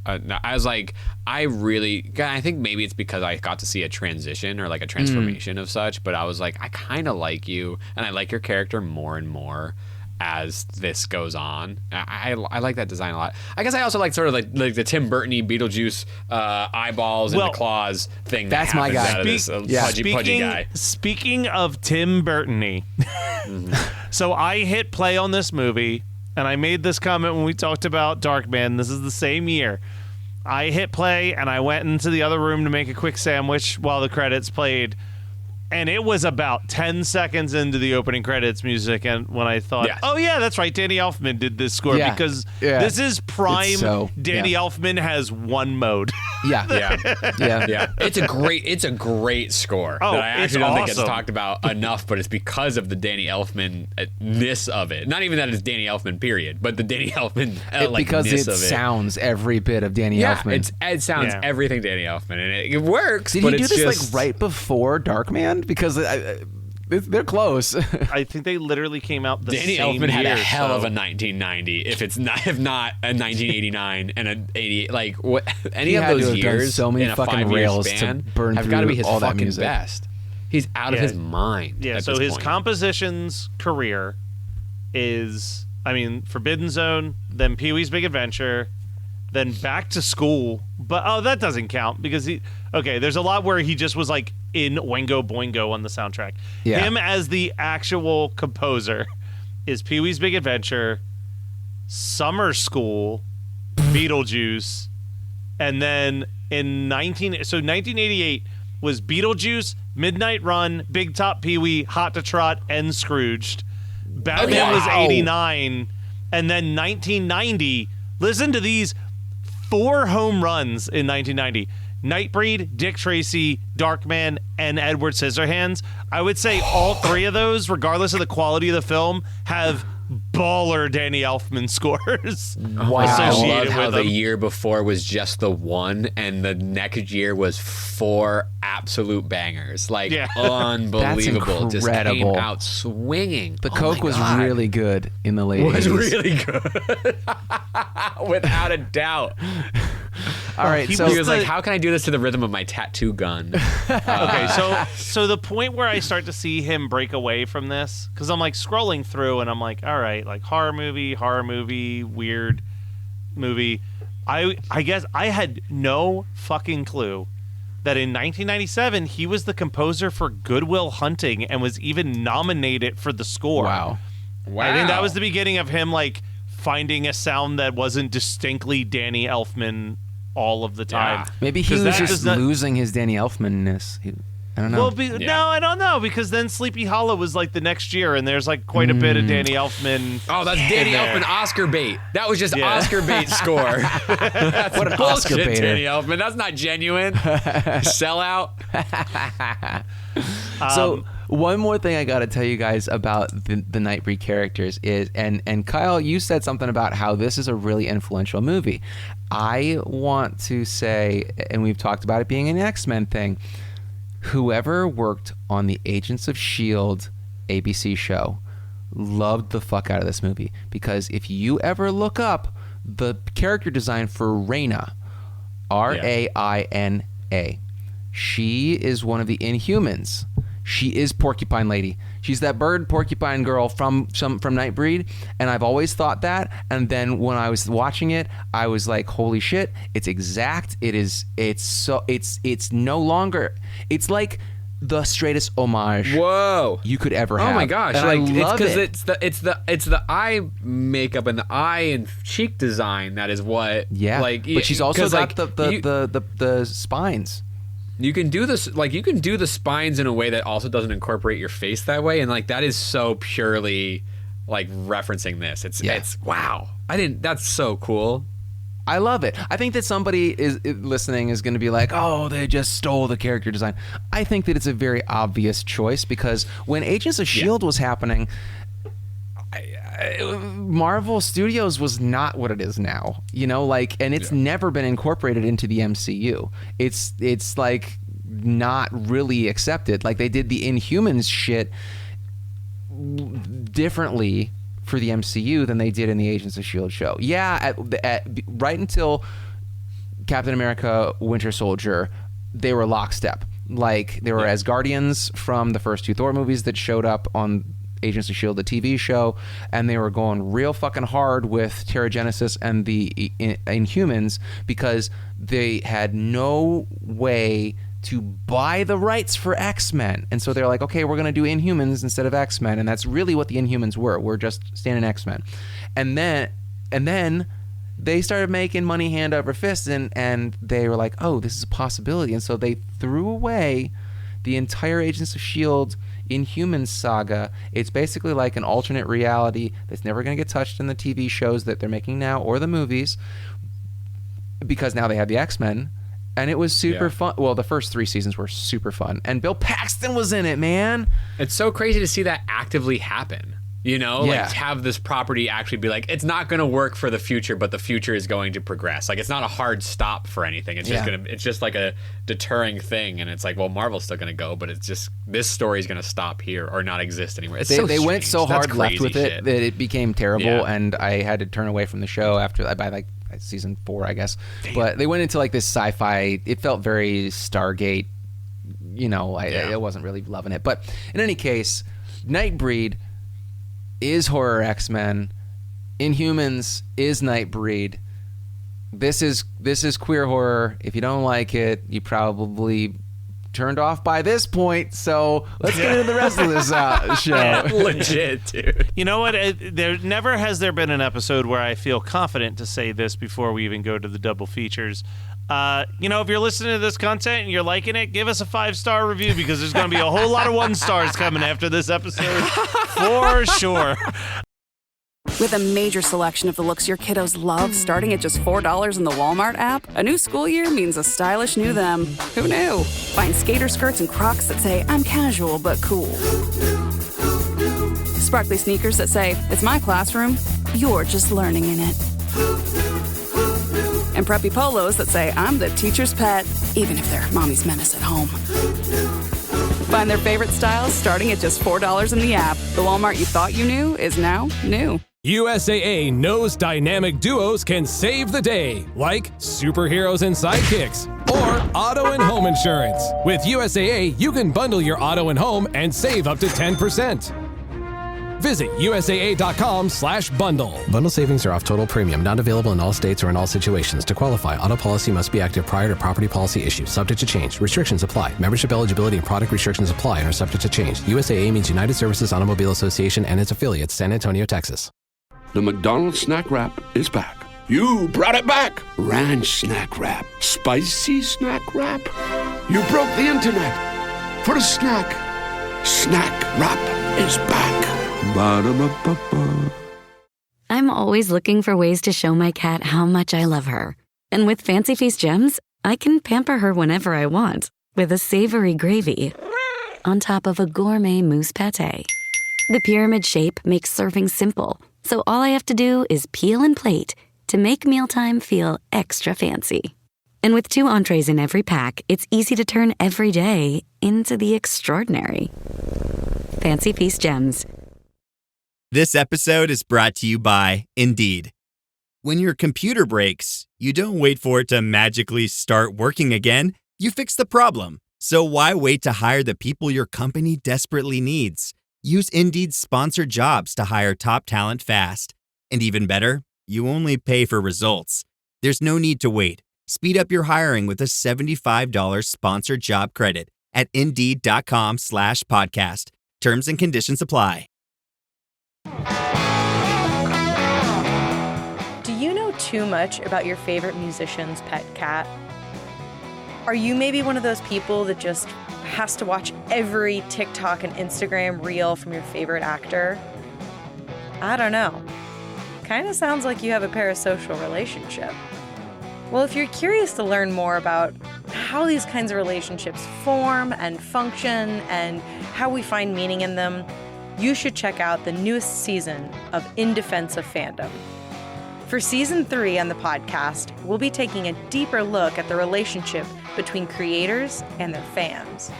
[SPEAKER 7] I was like, I think maybe it's because I got to see a transition or like a transformation of such, but I was like, I kind of like you, and I like your character more and more as this goes on. I like that design a lot. I guess I also like sort of like the Tim Burton-y Beetlejuice eyeballs and the claws thing.
[SPEAKER 6] That's my guy.
[SPEAKER 7] Pudgy guy.
[SPEAKER 3] Speaking of Tim Burton-y, so I hit play on this movie, and I made this comment when we talked about Darkman. This is the same year. I hit play, and I went into the other room to make a quick sandwich while the credits played. And it was about 10 seconds into the opening credits music, and when I thought, oh yeah, that's right, Danny Elfman did this score, because this is prime. Danny Elfman has one mode.
[SPEAKER 6] Yeah.
[SPEAKER 7] It's a great score.
[SPEAKER 3] Oh,
[SPEAKER 7] that I actually don't think it's
[SPEAKER 3] awesome.
[SPEAKER 7] talked about enough, but it's because of the Danny Elfman-ness of it. Not even that it's Danny Elfman, period, but the Danny Elfman
[SPEAKER 6] because it
[SPEAKER 7] of it.
[SPEAKER 6] sounds every bit of Danny Elfman.
[SPEAKER 7] It sounds everything Danny Elfman, and it works.
[SPEAKER 6] Did
[SPEAKER 7] but
[SPEAKER 6] he do
[SPEAKER 7] it's
[SPEAKER 6] this
[SPEAKER 7] just,
[SPEAKER 6] like right before Darkman? Because they're close.
[SPEAKER 3] I think they literally came out the
[SPEAKER 7] Danny
[SPEAKER 3] same
[SPEAKER 7] Elfman had
[SPEAKER 3] year,
[SPEAKER 7] a hell of a 1990. If not a 1989 and a 80, like what any of those years,
[SPEAKER 6] so many
[SPEAKER 7] in a
[SPEAKER 6] fucking
[SPEAKER 7] 5-year
[SPEAKER 6] rails
[SPEAKER 7] span,
[SPEAKER 6] to burn
[SPEAKER 7] have got to be his
[SPEAKER 6] all that
[SPEAKER 7] fucking
[SPEAKER 6] music.
[SPEAKER 7] best. He's out of his mind.
[SPEAKER 3] Yeah.
[SPEAKER 7] at
[SPEAKER 3] So
[SPEAKER 7] this
[SPEAKER 3] his
[SPEAKER 7] point.
[SPEAKER 3] compositions career is, Forbidden Zone, then Pee-wee's Big Adventure, then Back to School. But that doesn't count because there's a lot where he just was like in Oingo Boingo on the soundtrack.
[SPEAKER 6] Yeah.
[SPEAKER 3] Him as the actual composer is Pee-wee's Big Adventure, Summer School, Beetlejuice, and then in 1988 was Beetlejuice, Midnight Run, Big Top Pee-wee, Hot to Trot, and Scrooged. Batman was 89, and then 1990. Listen to these 4 home runs in 1990. Nightbreed, Dick Tracy, Darkman, and Edward Scissorhands. I would say all 3 of those, regardless of the quality of the film, have baller Danny Elfman scores.
[SPEAKER 6] Wow.
[SPEAKER 7] I
[SPEAKER 3] associated
[SPEAKER 7] love how
[SPEAKER 3] with
[SPEAKER 7] the
[SPEAKER 3] them.
[SPEAKER 7] year before was just the one, and the next year was 4 absolute bangers. Like, unbelievable.
[SPEAKER 6] That's
[SPEAKER 7] Just came
[SPEAKER 6] incredible.
[SPEAKER 7] out swinging.
[SPEAKER 6] The Coke was really good in the late 80s.
[SPEAKER 7] was really good. Without a doubt.
[SPEAKER 6] All right,
[SPEAKER 3] he
[SPEAKER 6] so
[SPEAKER 7] He was like, how can I do this to the rhythm of my tattoo gun?
[SPEAKER 3] Okay, so the point where I start to see him break away from this, because I'm like scrolling through and I'm like, all right, like horror movie, weird movie. I guess I had no fucking clue that in 1997 he was the composer for Good Will Hunting and was even nominated for the score.
[SPEAKER 6] wow.
[SPEAKER 3] I think that was the beginning of him like finding a sound that wasn't distinctly Danny Elfman all of the time.
[SPEAKER 6] Maybe he
[SPEAKER 3] 'Cause
[SPEAKER 6] was
[SPEAKER 3] that
[SPEAKER 6] just
[SPEAKER 3] does not-
[SPEAKER 6] losing his Danny Elfman-ness. I don't know.
[SPEAKER 3] Well, no, I don't know, because then Sleepy Hollow was like the next year, and there's like quite a bit of Danny Elfman.
[SPEAKER 7] Oh, that's Danny
[SPEAKER 3] there.
[SPEAKER 7] Elfman Oscar bait. That was just Oscar bait score. That's
[SPEAKER 6] What an
[SPEAKER 7] bullshit,
[SPEAKER 6] Oscar baiter.
[SPEAKER 7] Danny Elfman. That's not genuine. Sellout.
[SPEAKER 6] So one more thing I got to tell you guys about the Nightbreed characters is, and Kyle, you said something about how this is a really influential movie. I want to say, and we've talked about it being an X-Men thing, whoever worked on the Agents of S.H.I.E.L.D. ABC show loved the fuck out of this movie, because if you ever look up the character design for Raina, Raina, she is one of the Inhumans. She is Porcupine Lady. She's that bird porcupine girl from Nightbreed, and I've always thought that. And then when I was watching it, I was like, "Holy shit! It's exact. It's no longer. It's like the straightest homage you could ever have.
[SPEAKER 7] Oh my gosh!
[SPEAKER 6] And
[SPEAKER 7] like
[SPEAKER 6] I love
[SPEAKER 7] it's the eye makeup and the eye and cheek design that is what.
[SPEAKER 6] Yeah.
[SPEAKER 7] Like,
[SPEAKER 6] but she's also got
[SPEAKER 7] like,
[SPEAKER 6] the spines.
[SPEAKER 7] You can do this, like you can do the spines in a way that also doesn't incorporate your face that way, and like that is so purely like referencing this. It's wow. That's so cool.
[SPEAKER 6] I love it. I think that somebody is listening is going to be like, oh, they just stole the character design. I think that it's a very obvious choice because when Agents of S.H.I.E.L.D. was happening, Marvel Studios was not what it is now, you know, like, and it's never been incorporated into the MCU. It's like not really accepted. Like they did the Inhumans shit differently for the MCU than they did in the Agents of S.H.I.E.L.D. show. Yeah, right until Captain America Winter Soldier, they were lockstep. Like, they were Asgardians from the first two Thor movies that showed up on Agents of S.H.I.E.L.D., the TV show, and they were going real fucking hard with Terrigenesis and the Inhumans because they had no way to buy the rights for X-Men. And so they're like, okay, we're going to do Inhumans instead of X-Men. And that's really what the Inhumans were. We're just standing X-Men. And then they started making money hand over fist, and they were like, oh, this is a possibility. And so they threw away the entire Agents of S.H.I.E.L.D. Inhumans saga. It's basically like an alternate reality that's never going to get touched in the TV shows that they're making now or the movies, because now they have the X-Men. And it was super fun. Well, the first 3 seasons were super fun. And Bill Paxton was in it, man.
[SPEAKER 7] It's so crazy to see that actively happen. You know, like to have this property actually be like, it's not going to work for the future, but the future is going to progress. Like, it's not a hard stop for anything. It's just it's just like a deterring thing. And it's like, well, Marvel's still going to go, but it's just, this story is going to stop here or not exist anymore.
[SPEAKER 6] They went so hard left with it that it became terrible. And I had to turn away from the show after by like season 4, I guess. Damn. But they went into like this sci-fi. It felt very Stargate. You know, I wasn't really loving it. But in any case, Nightbreed is horror X-Men. Inhumans is Nightbreed. This is queer horror. If you don't like it, you probably turned off by this point. So let's get into the rest of this show.
[SPEAKER 7] Legit, dude.
[SPEAKER 3] You know what? There never has there been an episode where I feel confident to say this before we even go to the double features. You know, if you're listening to this content and you're liking it, give us a 5-star review because there's going to be a whole lot of 1-stars coming after this episode for sure.
[SPEAKER 8] With a major selection of the looks your kiddos love, starting at just $4 in the Walmart app, a new school year means a stylish new them. Who knew? Find skater skirts and Crocs that say, I'm casual but cool. Sparkly sneakers that say, it's my classroom, you're just learning in it. And preppy polos that say, I'm the teacher's pet, even if they're mommy's menace at home. Find their favorite styles starting at just $4 in the app. The Walmart you thought you knew is now new.
[SPEAKER 9] USAA knows dynamic duos can save the day, like superheroes and sidekicks, or auto and home insurance. With USAA, you can bundle your auto and home and save up to 10%. Visit USAA.com/bundle.
[SPEAKER 10] Bundle savings are off total premium, not available in all states or in all situations. To qualify, auto policy must be active prior to property policy issue, subject to change. Restrictions apply. Membership eligibility and product restrictions apply and are subject to change. USAA means United Services Automobile Association and its affiliates, San Antonio, Texas.
[SPEAKER 11] The McDonald's snack wrap is back. You brought it back. Ranch snack wrap. Spicy snack wrap. You broke the internet for a snack. Snack wrap is back. Ba-da-ba-ba-ba.
[SPEAKER 12] I'm always looking for ways to show my cat how much I love her. And with Fancy Feast gems, I can pamper her whenever I want with a savory gravy on top of a gourmet mousse pâté. The pyramid shape makes serving simple, so all I have to do is peel and plate to make mealtime feel extra fancy. And with 2 entrees in every pack, it's easy to turn every day into the extraordinary. Fancy Feast gems.
[SPEAKER 13] This episode is brought to you by Indeed. When your computer breaks, you don't wait for it to magically start working again. You fix the problem. So why wait to hire the people your company desperately needs? Use Indeed's sponsored jobs to hire top talent fast. And even better, you only pay for results. There's no need to wait. Speed up your hiring with a $75 sponsored job credit. at Indeed.com/podcast. Terms and conditions apply.
[SPEAKER 14] Do you know too much about your favorite musician's pet cat? Are you maybe one of those people that just has to watch every TikTok and Instagram reel from your favorite actor? I don't know. Kind of sounds like you have a parasocial relationship. Well, if you're curious to learn more about how these kinds of relationships form and function and how we find meaning in them, you should check out the newest season of In Defense of Fandom. For season 3 on the podcast, we'll be taking a deeper look at the relationship between creators and their fans.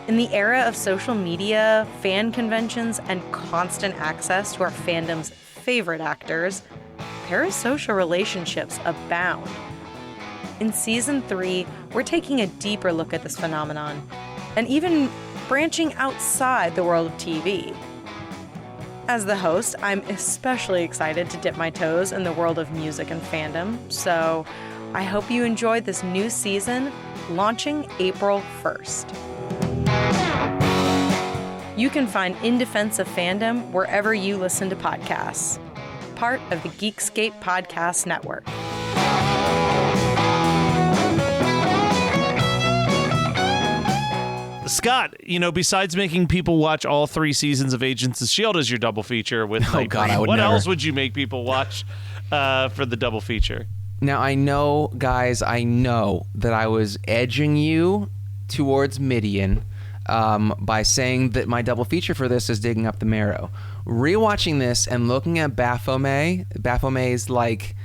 [SPEAKER 14] In the era of social media, fan conventions, and constant access to our fandom's favorite actors, parasocial relationships abound. In season 3, we're taking a deeper look at this phenomenon, and even branching outside the world of TV. As the host, I'm especially excited to dip my toes in the world of music and fandom, so I hope you enjoyed this new season, launching April 1st. You can find In Defense of Fandom wherever you listen to podcasts, part of the Geekscape Podcast Network.
[SPEAKER 3] Scott, besides making people watch all 3 seasons of Agents of S.H.I.E.L.D. as your double feature with Nightbreed, what else would you make people watch for the double feature?
[SPEAKER 6] Now, I know that I was edging you towards Midian by saying that my double feature for this is Digging Up the Marrow. Rewatching this and looking at Baphomet's like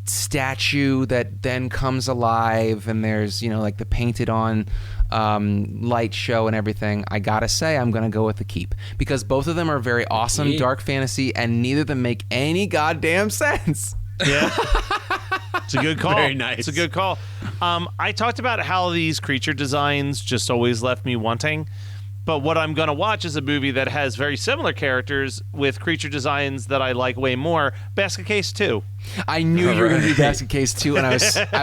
[SPEAKER 6] statue that then comes alive, and there's like the painted on light show and everything, I gotta say I'm gonna go with The Keep, because both of them are very awesome dark fantasy and neither of them make any goddamn sense.
[SPEAKER 3] Yeah. It's a good call.
[SPEAKER 7] Very nice.
[SPEAKER 3] It's a good call. I talked about how these creature designs just always left me wanting. But what I'm going to watch is a movie that has very similar characters with creature designs that I like way more. Basket Case 2.
[SPEAKER 6] I knew you were going to do Basket Case 2, and I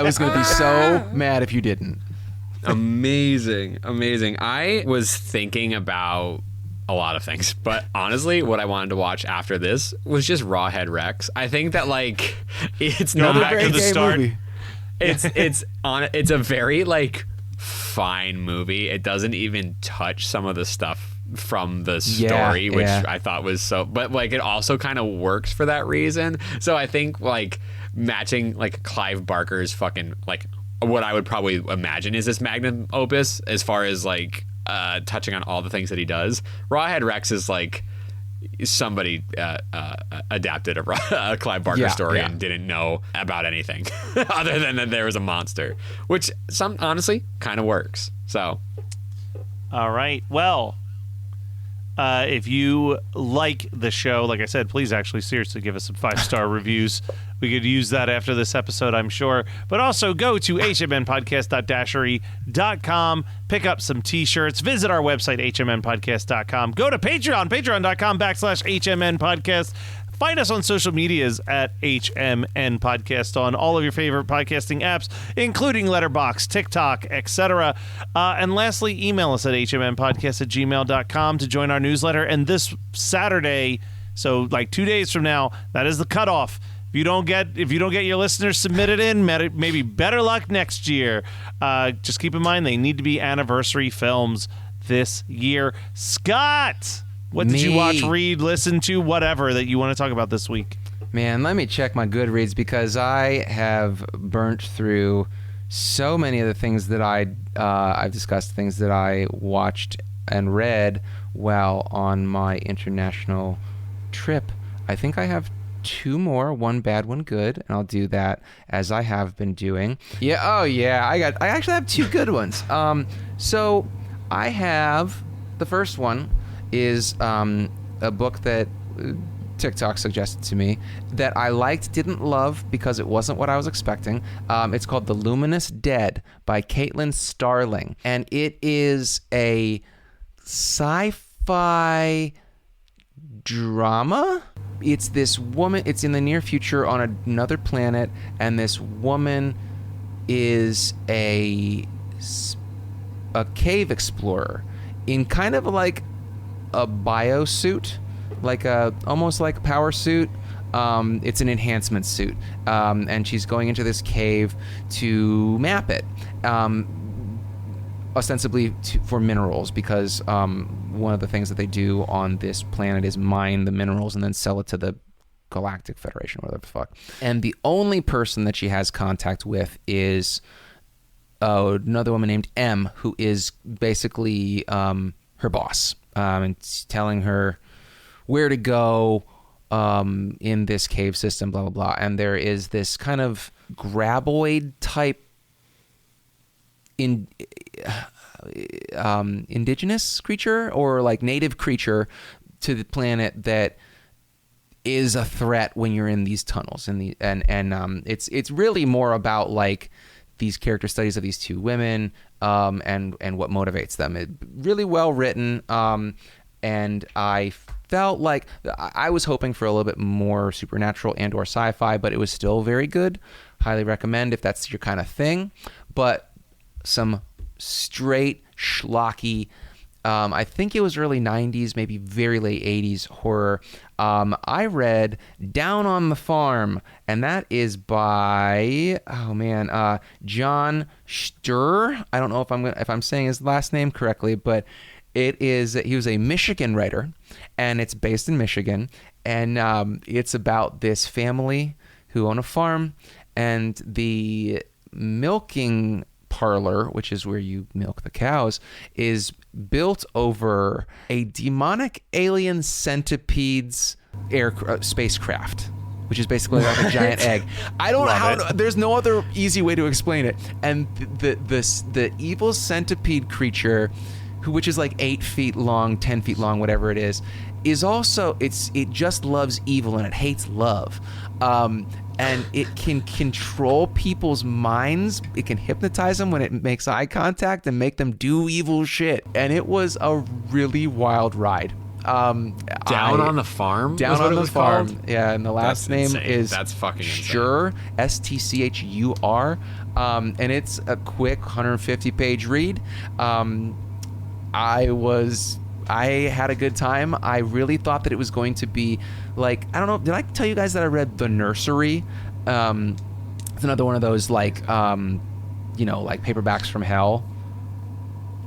[SPEAKER 6] was going to be so mad if you didn't.
[SPEAKER 7] Amazing. I was thinking about a lot of things, but honestly, what I wanted to watch after this was just Rawhead Rex. I think that it's not
[SPEAKER 3] back to the start.
[SPEAKER 6] Movie.
[SPEAKER 7] It's a very fine movie. It doesn't even touch some of the stuff from the story, which I thought was but it also kind of works for that reason. So I think matching Clive Barker's fucking what I would probably imagine is this magnum opus as far as touching on all the things that he does. Rawhead Rex is somebody adapted a Clive Barker story and didn't know about anything other than that there was a monster, which honestly kind of works. So,
[SPEAKER 3] all right. Well, if you like the show, like I said, please actually seriously give us some 5-star reviews. We could use that after this episode, I'm sure. But also go to hmnpodcast.dashery.com, pick up some t-shirts, visit our website, hmnpodcast.com, go to Patreon, patreon.com/hmnpodcast. Find us on social medias at HMN Podcast on all of your favorite podcasting apps, including Letterboxd, TikTok, etc. And lastly, email us at hmnpodcast@gmail.com to join our newsletter. And this Saturday, so 2 days from now, that is the cutoff. If you don't get your listeners submitted in, maybe better luck next year. Just keep in mind they need to be anniversary films this year. Scott, what did you watch, read, listen to, whatever that you want to talk about this week?
[SPEAKER 6] Man, let me check my Goodreads, because I have burnt through so many of the things that I've discussed, things that I watched and read while on my international trip. I think I have 2 more, one bad, one good, and I'll do that as I have been doing. I actually have 2 good ones. So I have, the first one is a book that TikTok suggested to me that I didn't love because it wasn't what I was expecting. It's called The Luminous Dead by Caitlin Starling, and it is a sci-fi drama. It's this woman, it's in the near future on another planet, and this woman is a a cave explorer in kind of like a biosuit, like almost like a power suit. It's an enhancement suit, and she's going into this cave to map it, ostensibly for minerals, because one of the things that they do on this planet is mine the minerals and then sell it to the Galactic Federation, whatever the fuck. And the only person that she has contact with is another woman named M, who is basically her boss, and telling her where to go in this cave system, blah, blah, blah. And there is this kind of graboid type indigenous creature, or like native creature to the planet that is a threat when you're in these tunnels. And it's really more about like these character studies of these two women, and what motivates them. It really well written, and I felt like I was hoping for a little bit more supernatural and or sci-fi, but it was still very good. Highly recommend if that's your kind of thing. But some straight schlocky, I think it was early 90s, maybe very late 80s horror. I read Down on the Farm, and that is by John Sturr. I don't know if I'm saying his last name correctly, but he was a Michigan writer, and it's based in Michigan, and it's about this family who own a farm, and the milking parlor, which is where you milk the cows, is built over a demonic alien centipede's spacecraft, which is basically like a giant egg. I don't know how. There's no other easy way to explain it. And the evil centipede creature, which is like 8 feet long, 10 feet long, whatever it is also it just loves evil and it hates love. And it can control people's minds. It can hypnotize them when it makes eye contact and make them do evil shit. And it was a really wild ride.
[SPEAKER 7] Down on the Farm?
[SPEAKER 6] Down on the Farm.
[SPEAKER 7] Called?
[SPEAKER 6] Yeah, and the last name is
[SPEAKER 7] That's fucking
[SPEAKER 6] Sure, Stchur. And it's a quick 150-page read. I had a good time. I really thought that it was going to be like, I don't know, did I tell you guys that I read The Nursery? It's another one of those like paperbacks from hell.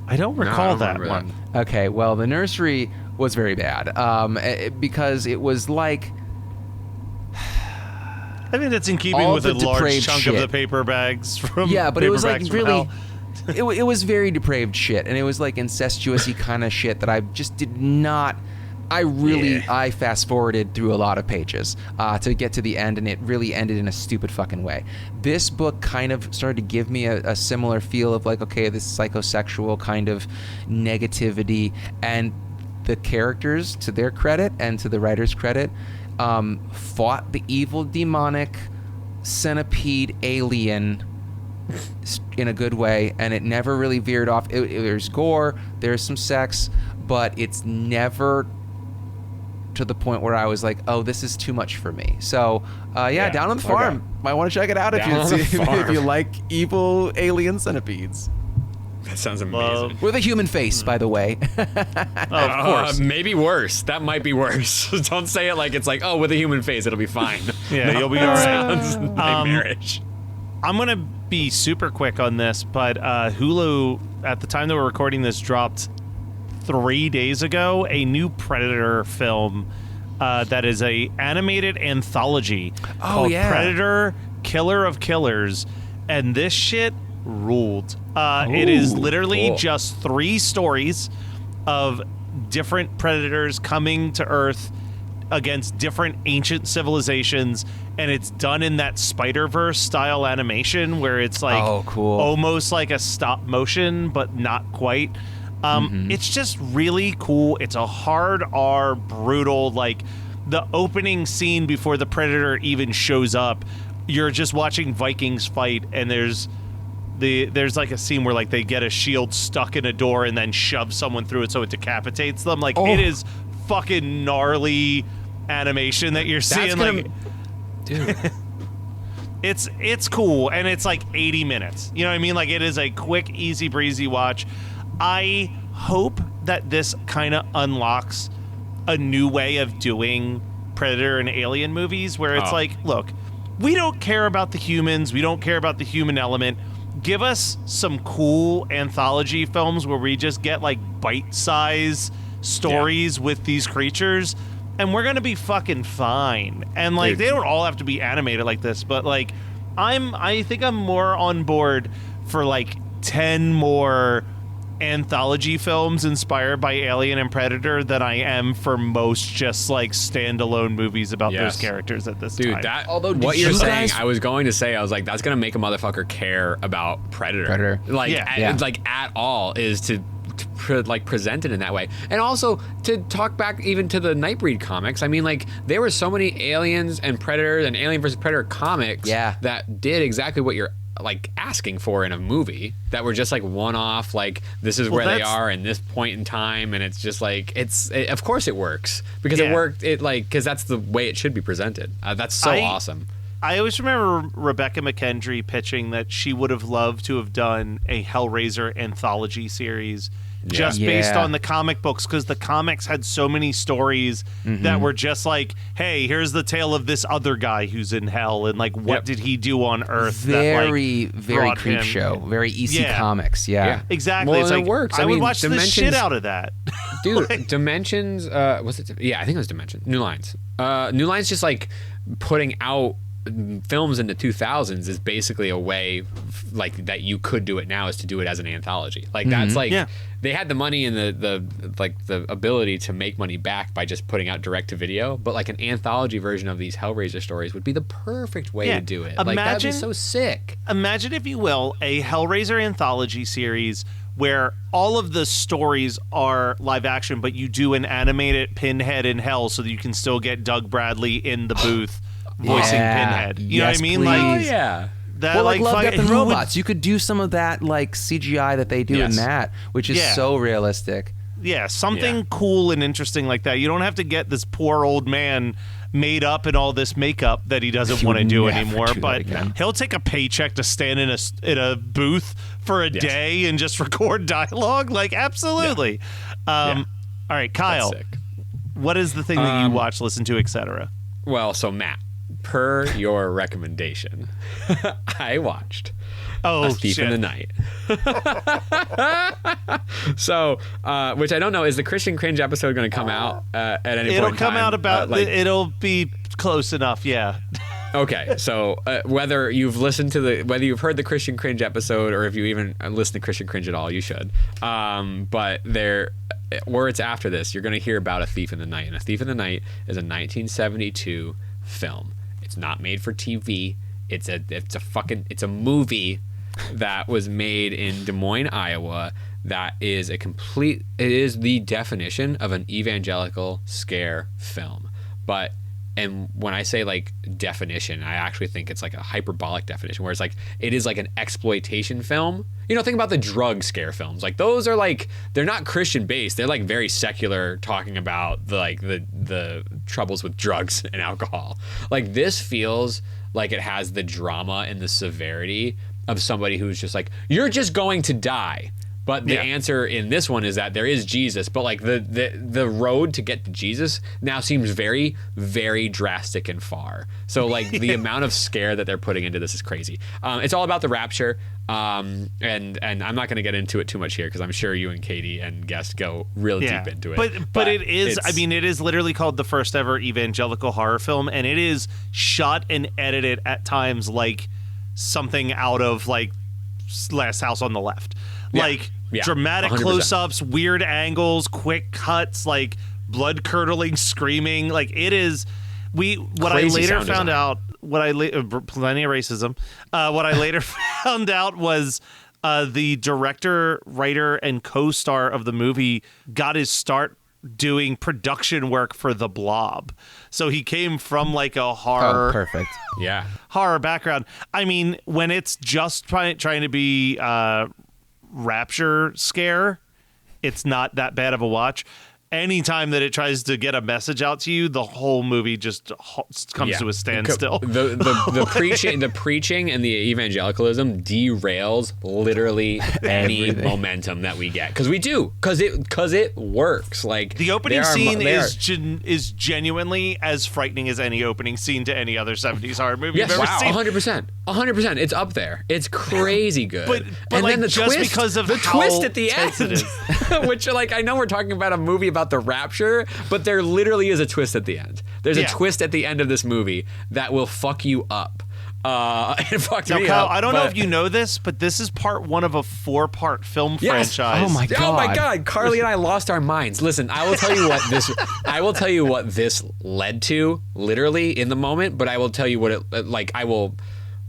[SPEAKER 3] I don't recall that one.
[SPEAKER 6] Okay, well, The Nursery was very bad because it was like,
[SPEAKER 3] I think that's in keeping with a large chunk of the paper bags from
[SPEAKER 6] but it was like really.
[SPEAKER 3] Hell.
[SPEAKER 6] It was very depraved shit, and it was like incestuous-y kind of shit that I just did not. I fast forwarded through a lot of pages to get to the end, and it really ended in a stupid fucking way. This book kind of started to give me a similar feel of like, okay, this psychosexual kind of negativity, and the characters, to their credit and to the writer's credit, fought the evil demonic centipede alien in a good way, and it never really veered off. There's gore, there's some sex, but it's never to the point where I was like, oh, this is too much for me. So Down on the Farm. Okay. Might want to check it out if you like evil alien centipedes.
[SPEAKER 7] That sounds amazing.
[SPEAKER 6] With a human face, by the way.
[SPEAKER 7] Of course. Maybe worse. That might be worse. Don't say it like it's like, oh, with a human face, it'll be fine.
[SPEAKER 3] Yeah, you'll be all right.
[SPEAKER 7] Sounds nightmarish.
[SPEAKER 3] I'm going to be super quick on this, but Hulu, at the time that we're recording this, dropped 3 days ago a new Predator film that is a animated anthology called Predator Killer of Killers, and this shit ruled. It is literally just 3 stories of different predators coming to Earth against different ancient civilizations, and it's done in that Spider-Verse style animation where it's like almost like a stop motion but not quite. It's just really cool. It's a hard R, brutal, like the opening scene before the predator even shows up, you're just watching Vikings fight, and there's like a scene where like they get a shield stuck in a door and then shove someone through it so it decapitates them. Like it is fucking gnarly animation that you're seeing.
[SPEAKER 6] Dude.
[SPEAKER 3] It's cool, and it's like 80 minutes. You know what I mean? Like, it is a quick, easy breezy watch. I hope that this kind of unlocks a new way of doing Predator and Alien movies where it's like, look, we don't care about the humans. We don't care about the human element. Give us some cool anthology films where we just get like bite-sized stories with these creatures, and we're gonna be fucking fine. And like, they don't all have to be animated like this, but like, I think I'm more on board for like 10 more anthology films inspired by Alien and Predator than I am for most just like standalone movies about those characters at this time.
[SPEAKER 7] Dude, although what you're saying, I was going to say, I was like, that's gonna make a motherfucker care about Predator. Like, like at all is to like present it in that way. And also to talk back even to the Nightbreed comics, I mean, like, there were so many Aliens and Predators and Alien vs. Predator comics that did exactly what you're like asking for in a movie, that were just like one-off, like, this is where they are in this point in time, and it's just like, of course it works, because it worked, because that's the way it should be presented. That's so awesome.
[SPEAKER 3] I always remember Rebecca McKendry pitching that she would have loved to have done a Hellraiser anthology series based on the comic books, because the comics had so many stories that were just like, hey, here's the tale of this other guy who's in hell, and like, what did he do on Earth?
[SPEAKER 6] Very
[SPEAKER 3] brought
[SPEAKER 6] creep
[SPEAKER 3] him.
[SPEAKER 6] show, very EC Comics.
[SPEAKER 3] Exactly.
[SPEAKER 6] Well,
[SPEAKER 3] it's like,
[SPEAKER 6] it works.
[SPEAKER 3] I would watch the shit out of that.
[SPEAKER 7] Dude, like, Dimensions, was it? Yeah, I think it was Dimensions. New Lines. New Lines just like putting out films in the 2000s is basically a way like that you could do it now, is to do it as an anthology. Like, that's like, they had the money and the ability to make money back by just putting out direct to video, but like an anthology version of these Hellraiser stories would be the perfect way to do it. Like, that'd be so sick.
[SPEAKER 3] Imagine, if you will, a Hellraiser anthology series where all of the stories are live action, but you do an animated Pinhead in hell so that you can still get Doug Bradley in the booth voicing Pinhead. You know what I mean?
[SPEAKER 6] Please.
[SPEAKER 3] Like, that,
[SPEAKER 6] well, like Love, Death, and
[SPEAKER 3] who
[SPEAKER 6] Robots. You could do some of that like CGI that they do in that, which is so realistic.
[SPEAKER 3] Yeah, something cool and interesting like that. You don't have to get this poor old man made up in all this makeup that he doesn't want to do anymore. But he'll take a paycheck to stand in a booth for a day and just record dialogue. Like, absolutely. All right, Kyle. What is the thing that you watch, listen to, etc.?
[SPEAKER 7] Well, so Matt, per your recommendation, I watched A Thief in the Night. So, which I don't know, is the Christian Cringe episode going to come out at any point in time?
[SPEAKER 3] It'll come out about, it'll be close enough,
[SPEAKER 7] Okay, so whether you've whether you've heard the Christian Cringe episode, or if you even listen to Christian Cringe at all, you should. But where it's after this, you're going to hear about A Thief in the Night. And A Thief in the Night is a 1972 film. It's not made for TV. It's a movie that was made in Des Moines, Iowa. That is it is the definition of an evangelical scare film. And when I say like definition, I actually think it's like a hyperbolic definition, where it's like, it is like an exploitation film. You know, think about the drug scare films. Like, those are like, they're not Christian based. They're like very secular, talking about the troubles with drugs and alcohol. Like, this feels like it has the drama and the severity of somebody who's just like, you're just going to die. But the answer in this one is that there is Jesus, but like the road to get to Jesus now seems very, very drastic and far. So like the amount of scare that they're putting into this is crazy. It's all about the rapture, and I'm not going to get into it too much here, because I'm sure you and Katie and Guest go real deep into it.
[SPEAKER 3] But it is, I mean, it is literally called the first ever evangelical horror film, and it is shot and edited at times like something out of like Last House on the Left. Dramatic 100%. Close-ups, weird angles, quick cuts, like blood-curdling screaming. Like, it is. Plenty of racism. What I later found out was the director, writer, and co-star of the movie got his start doing production work for The Blob. So he came from like a horror horror background. I mean, when it's just trying to be rapture scare, it's not that bad of a watch. anytime that it tries to get a message out to you, the whole movie just comes to a standstill.
[SPEAKER 7] The preaching and the evangelicalism derails literally any momentum that we get, because it works. Like
[SPEAKER 3] the opening scene is genuinely as frightening as any opening scene to any other 70s horror movie
[SPEAKER 7] yes,
[SPEAKER 3] you've ever seen.
[SPEAKER 7] 100%. It's up there. It's crazy good.
[SPEAKER 3] but
[SPEAKER 7] and
[SPEAKER 3] like,
[SPEAKER 7] then the
[SPEAKER 3] just
[SPEAKER 7] twist,
[SPEAKER 3] because of
[SPEAKER 7] the
[SPEAKER 3] how
[SPEAKER 7] twist at the
[SPEAKER 3] tense
[SPEAKER 7] end,
[SPEAKER 3] it is.
[SPEAKER 7] which like I know we're talking about a movie about the rapture, but there literally is a twist at the end. There's a twist at the end of this movie that will fuck you up. It fucked me
[SPEAKER 3] Kyle,
[SPEAKER 7] up.
[SPEAKER 3] I don't know if you know this, but this is part 1 of a 4-part film franchise.
[SPEAKER 6] Oh my god,
[SPEAKER 7] Carly and I lost our minds. Listen, I will tell you what this led to literally in the moment, but I will tell you what it like. I will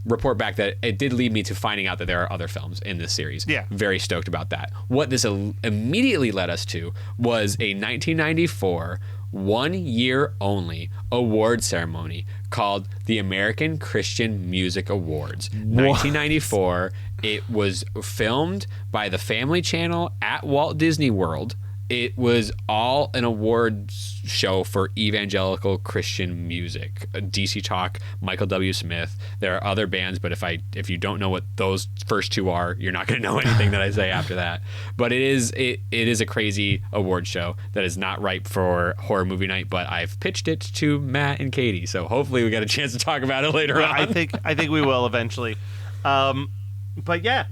[SPEAKER 7] report back that it did lead me to finding out that there are other films in this series.
[SPEAKER 3] Yeah.
[SPEAKER 7] Very stoked about that. What this immediately led us to was a 1994 1-year only award ceremony called the American Christian Music Awards. 1994. It was filmed by the Family Channel at Walt Disney World. It was all an awards show for evangelical Christian music. DC Talk, Michael W. Smith. There are other bands, but if you don't know what those first 2 are, you're not going to know anything that I say after that. But it is a crazy award show that is not ripe for horror movie night. But I've pitched it to Matt and Katie, so hopefully we get a chance to talk about it later on.
[SPEAKER 3] I think we will eventually. But yeah.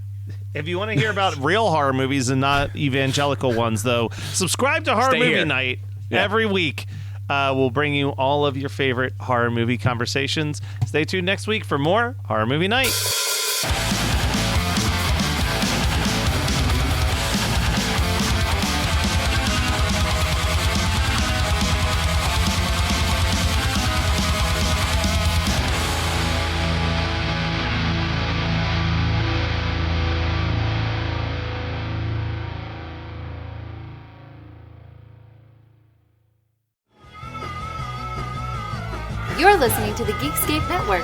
[SPEAKER 3] If you want to hear about real horror movies and not evangelical ones, though, subscribe to Horror Movie Night every week. We'll bring you all of your favorite horror movie conversations. Stay tuned next week for more Horror Movie Night.
[SPEAKER 15] You're listening to the Geekscape Network.